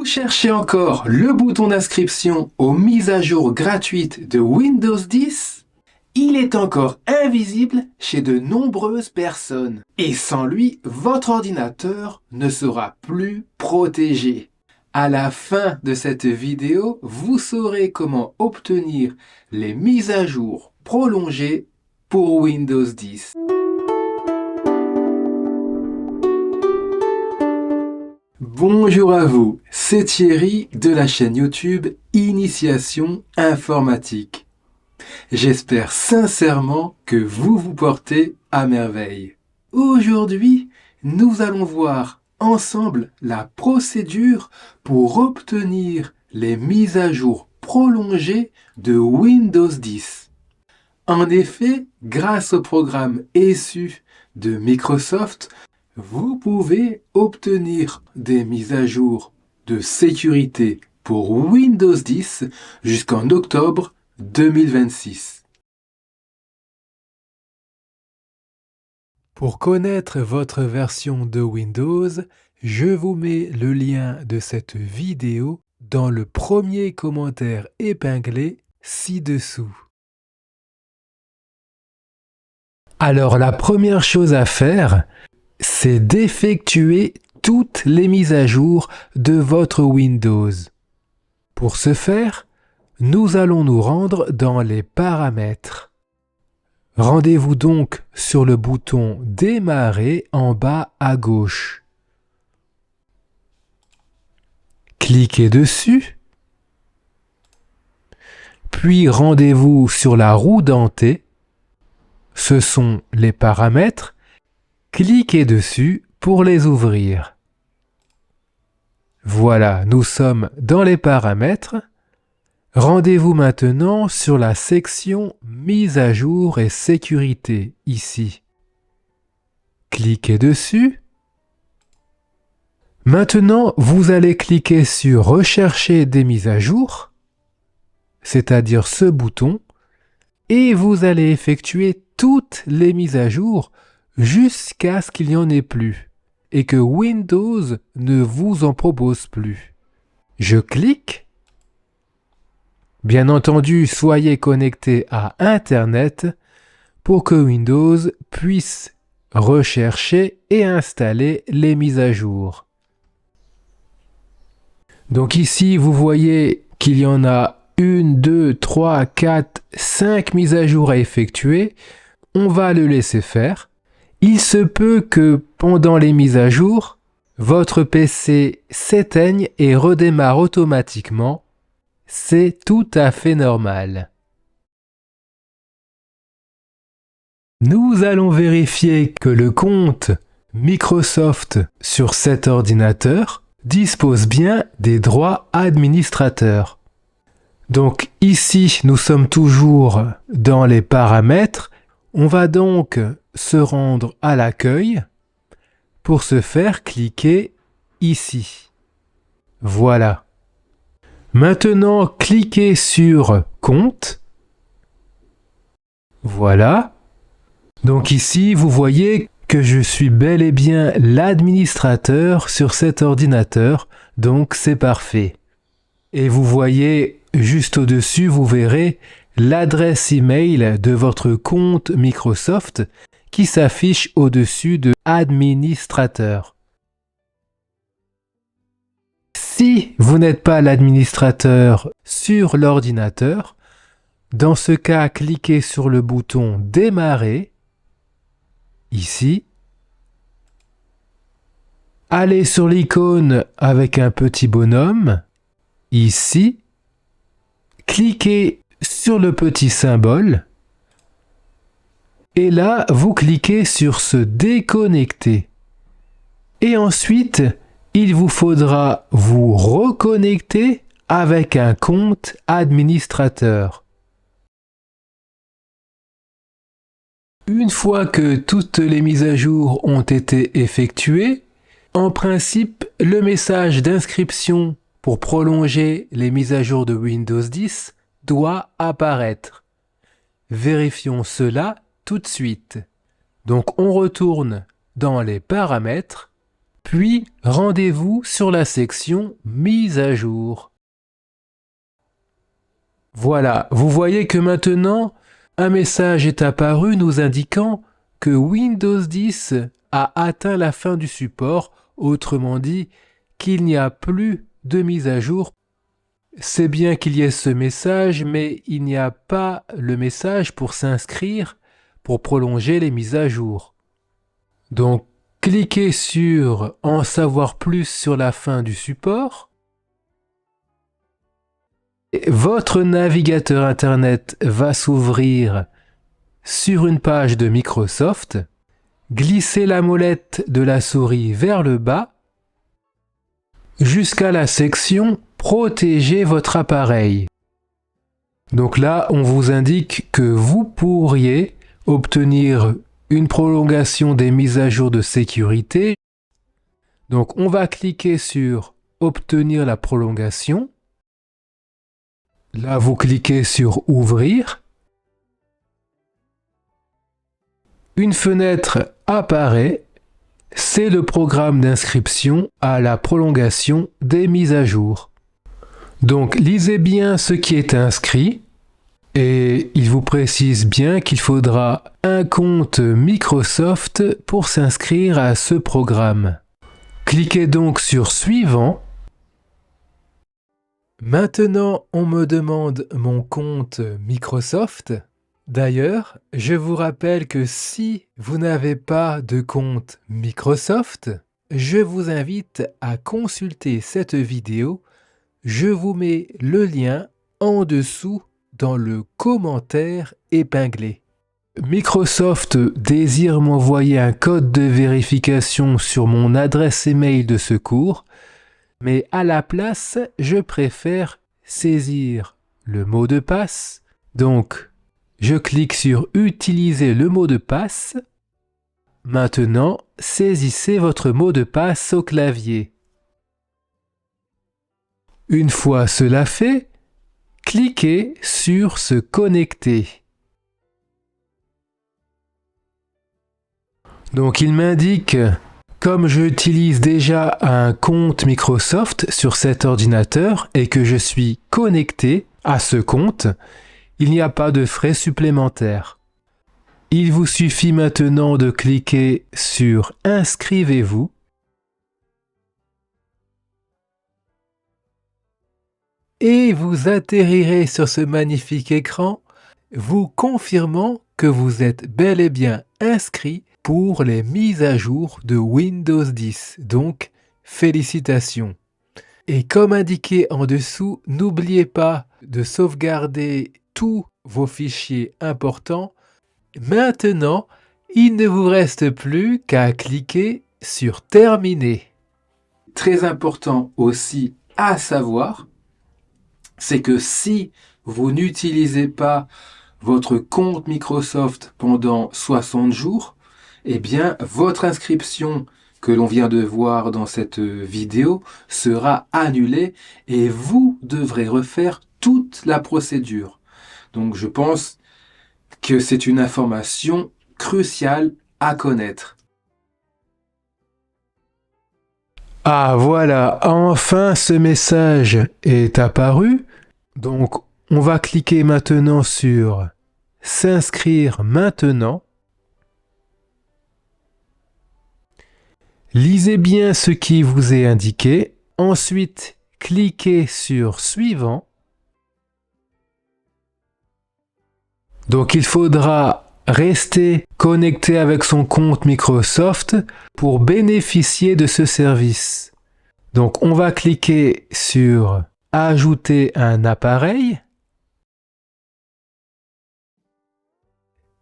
Vous cherchez encore le bouton d'inscription aux mises à jour gratuites de Windows 10? Il est encore invisible chez de nombreuses personnes. Et sans lui, votre ordinateur ne sera plus protégé. À la fin de cette vidéo, vous saurez comment obtenir les mises à jour prolongées pour Windows 10. Bonjour à vous, c'est Thierry de la chaîne YouTube Initiation Informatique. J'espère sincèrement que vous vous portez à merveille. Aujourd'hui, nous allons voir ensemble la procédure pour obtenir les mises à jour prolongées de Windows 10. En effet, grâce au programme ESU de Microsoft, vous pouvez obtenir des mises à jour de sécurité pour Windows 10 jusqu'en octobre 2026. Pour connaître votre version de Windows, je vous mets le lien de cette vidéo dans le premier commentaire épinglé ci-dessous. Alors la première chose à faire, c'est d'effectuer toutes les mises à jour de votre Windows. Pour ce faire, nous allons nous rendre dans les paramètres. Rendez-vous donc sur le bouton Démarrer en bas à gauche. Cliquez dessus, puis rendez-vous sur la roue dentée. Ce sont les paramètres. Cliquez dessus pour les ouvrir. Voilà, nous sommes dans les paramètres. Rendez-vous maintenant sur la section Mise à jour et sécurité, ici. Cliquez dessus. Maintenant, vous allez cliquer sur Rechercher des mises à jour, c'est-à-dire ce bouton, et vous allez effectuer toutes les mises à jour jusqu'à ce qu'il n'y en ait plus et que Windows ne vous en propose plus. Je clique. Bien entendu, soyez connecté à Internet pour que Windows puisse rechercher et installer les mises à jour. Donc ici, vous voyez qu'il y en a 1, 2, 3, 4, 5 mises à jour à effectuer. On va le laisser faire. Il se peut que pendant les mises à jour, votre PC s'éteigne et redémarre automatiquement. C'est tout à fait normal. Nous allons vérifier que le compte Microsoft sur cet ordinateur dispose bien des droits administrateurs. Donc ici, nous sommes toujours dans les paramètres. On va donc se rendre à l'accueil. Pour ce faire, cliquez ici. Voilà. Maintenant, cliquez sur Compte. Voilà. Donc ici, vous voyez que je suis bel et bien l'administrateur sur cet ordinateur, donc c'est parfait. Et vous voyez juste au-dessus, vous verrez l'adresse email de votre compte Microsoft qui s'affiche au-dessus de Administrateur. Si vous n'êtes pas l'administrateur sur l'ordinateur, dans ce cas, cliquez sur le bouton Démarrer, ici. Allez sur l'icône avec un petit bonhomme, ici. Cliquez sur le petit symbole. Et là, vous cliquez sur se déconnecter. Et ensuite, il vous faudra vous reconnecter avec un compte administrateur. Une fois que toutes les mises à jour ont été effectuées, en principe, le message d'inscription pour prolonger les mises à jour de Windows 10 doit apparaître. Vérifions cela tout de suite. Donc on retourne dans les paramètres puis rendez-vous sur la section Mise à jour. Voilà, vous voyez que maintenant, un message est apparu nous indiquant que Windows 10 a atteint la fin du support, autrement dit, qu'il n'y a plus de mise à jour. C'est bien qu'il y ait ce message, mais il n'y a pas le message pour s'inscrire, pour prolonger les mises à jour. Donc, cliquez sur « En savoir plus sur la fin du support ». Votre navigateur Internet va s'ouvrir sur une page de Microsoft. Glissez la molette de la souris vers le bas jusqu'à la section « Protéger votre appareil ». Donc là, on vous indique que vous pourriez obtenir une prolongation des mises à jour de sécurité. Donc on va cliquer sur « Obtenir la prolongation ». Là, vous cliquez sur « Ouvrir ». Une fenêtre apparaît. C'est le programme d'inscription à la prolongation des mises à jour. Donc, lisez bien ce qui est inscrit et il vous précise bien qu'il faudra un compte Microsoft pour s'inscrire à ce programme. Cliquez donc sur « Suivant ». Maintenant, on me demande mon compte Microsoft. D'ailleurs, je vous rappelle que si vous n'avez pas de compte Microsoft, je vous invite à consulter cette vidéo. Je vous mets le lien en dessous dans le commentaire épinglé. Microsoft désire m'envoyer un code de vérification sur mon adresse email de secours, mais à la place, je préfère saisir le mot de passe. Donc, je clique sur « Utiliser le mot de passe ». Maintenant, saisissez votre mot de passe au clavier. Une fois cela fait, cliquez sur « Se connecter ». Donc il m'indique, comme j'utilise déjà un compte Microsoft sur cet ordinateur et que je suis connecté à ce compte, il n'y a pas de frais supplémentaires. Il vous suffit maintenant de cliquer sur « Inscrivez-vous » et vous atterrirez sur ce magnifique écran, vous confirmant que vous êtes bel et bien inscrit pour les mises à jour de Windows 10. Donc, félicitations. Et comme indiqué en dessous, n'oubliez pas de sauvegarder tous vos fichiers importants. Maintenant, il ne vous reste plus qu'à cliquer sur Terminer. Très important aussi à savoir, c'est que si vous n'utilisez pas votre compte Microsoft pendant 60 jours, eh bien, votre inscription que l'on vient de voir dans cette vidéo sera annulée et vous devrez refaire toute la procédure. Donc, je pense que c'est une information cruciale à connaître. Ah voilà, enfin ce message est apparu. Donc on va cliquer maintenant sur « S'inscrire maintenant ». Lisez bien ce qui vous est indiqué. Ensuite, cliquez sur « Suivant ». Donc il faudra rester connecté avec son compte Microsoft pour bénéficier de ce service. Donc on va cliquer sur « Ajouter un appareil ».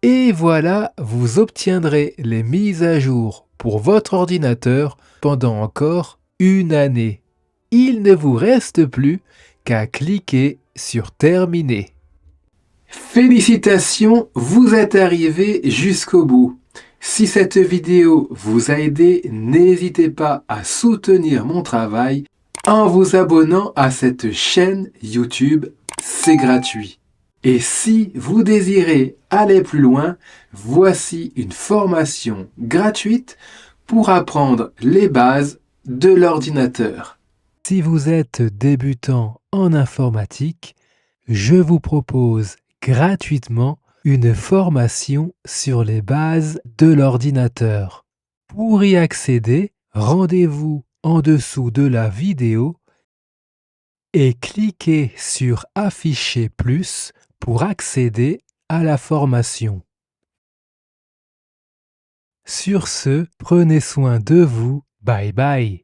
Et voilà, vous obtiendrez les mises à jour pour votre ordinateur pendant encore une année. Il ne vous reste plus qu'à cliquer sur « Terminer ». Félicitations, vous êtes arrivé jusqu'au bout. Si cette vidéo vous a aidé, n'hésitez pas à soutenir mon travail en vous abonnant à cette chaîne YouTube, c'est gratuit. Et si vous désirez aller plus loin, voici une formation gratuite pour apprendre les bases de l'ordinateur. Si vous êtes débutant en informatique, je vous propose gratuitement une formation sur les bases de l'ordinateur. Pour y accéder, rendez-vous en dessous de la vidéo et cliquez sur Afficher plus pour accéder à la formation. Sur ce, prenez soin de vous. Bye bye.